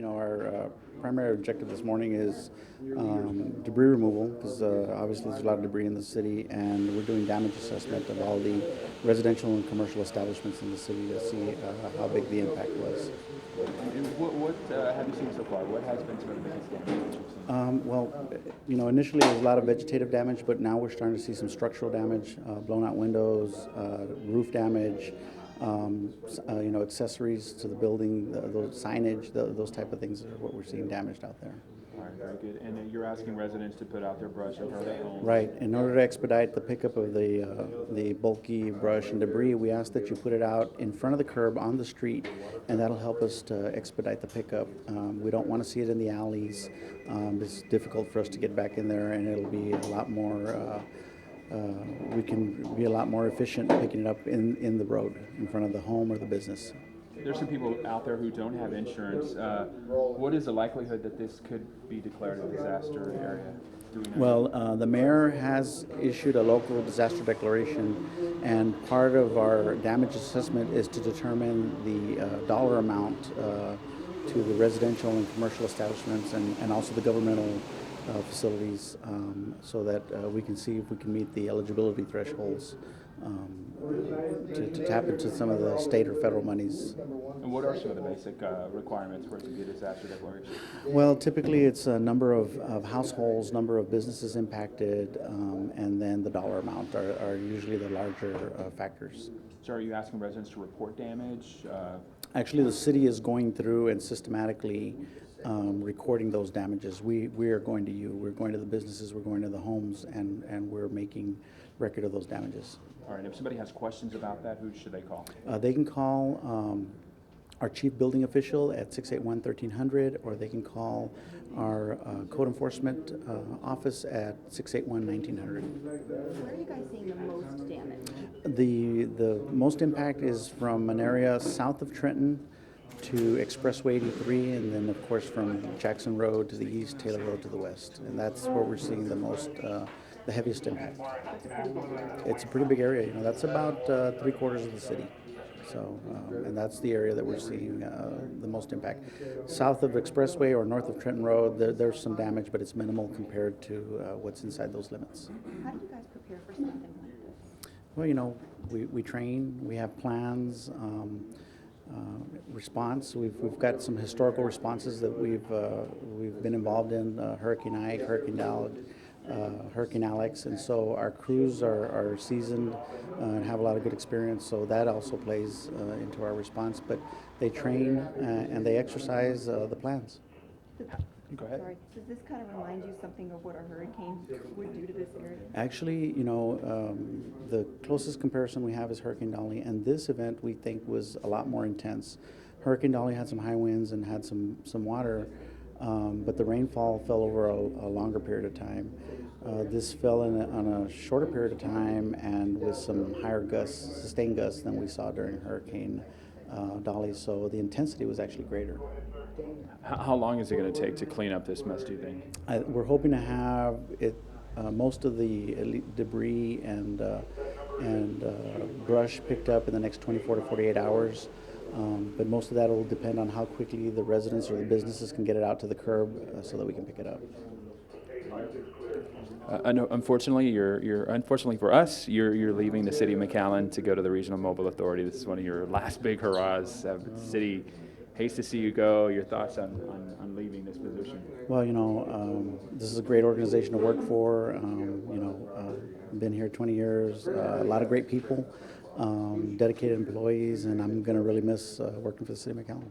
Our primary objective this morning is debris removal, because obviously there's a lot of debris in the city, and we're doing damage assessment of all the residential and commercial establishments in the city to see how big the impact was. And what have you seen so far? What has been some of the biggest damage that you've seen? Initially there was a lot of vegetative damage, but now we're starting to see some structural damage, blown out windows, roof damage, accessories to the building, those signage, those type of things are what we're seeing damaged out there. All right, very good. And you're asking residents to put out their brush in front of their homes? Right. In order to expedite the pickup of the bulky brush and debris, we ask that you put it out in front of the curb on the street, and that'll help us to expedite the pickup. We don't want to see it in the alleys. It's difficult for us to get back in there, and it'll be a lot more. We can be a lot more efficient picking it up in the road, in front of the home or the business. There's some people out there who don't have insurance. What is the likelihood that this could be declared a disaster area? Well, the mayor has issued a local disaster declaration, and part of our damage assessment is to determine the dollar amount to the residential and commercial establishments and also the governmental facilities, so that we can see if we can meet the eligibility thresholds to tap into some of the state or federal monies. And what are some of the basic requirements for it to be a disaster declaration? Well, typically it's a number of households, number of businesses impacted, and then the dollar amount are usually the larger factors. So are you asking residents to report damage? Actually, the city is going through and systematically recording those damages. We are going to you. We're going to the businesses. We're going to the homes, and we're making record of those damages. All right. If somebody has questions about that, who should they call? They can call our chief building official at 681-1300, or they can call our code enforcement office at 681-1900. Where are you guys seeing the most damage? The most impact is from an area south of Trenton to Expressway 83, and then of course from Jackson Road to the east, Taylor Road to the west, and that's where we're seeing the most, the heaviest impact. It's a pretty big area. That's about 3/4 of the city. So, and that's the area that we're seeing the most impact. South of Expressway or north of Trenton Road, there's some damage, but it's minimal compared to what's inside those limits. How do you guys prepare for something like this? Well, we train, we have plans, response. We've got some historical responses that we've been involved in, Hurricane Ike, Hurricane Dolly, Hurricane Alex, and so our crews are seasoned and have a lot of good experience, so that also plays into our response. But they train and they exercise the plans. Go ahead. Sorry, does this kind of remind you something of what a hurricane would do to this area? Actually, the closest comparison we have is Hurricane Dolly, and this event we think was a lot more intense. Hurricane Dolly had some high winds and had some water, but the rainfall fell over a longer period of time. This fell on a shorter period of time and with some higher gusts, sustained gusts, than we saw during Hurricane Dolly, so the intensity was actually greater. How long is it going to take to clean up this mess, do you think? We're hoping to have it, most of the debris and brush picked up in the next 24 to 48 hours. But most of that will depend on how quickly the residents or the businesses can get it out to the curb so that we can pick it up. Unfortunately, unfortunately for us, you're leaving the city of McAllen to go to the Regional Mobile Authority. This is one of your last big hurrahs. The city hates to see you go. Your thoughts on leaving this position? Well, this is a great organization to work for. Been here 20 years. A lot of great people, dedicated employees, and I'm going to really miss working for the city of McAllen.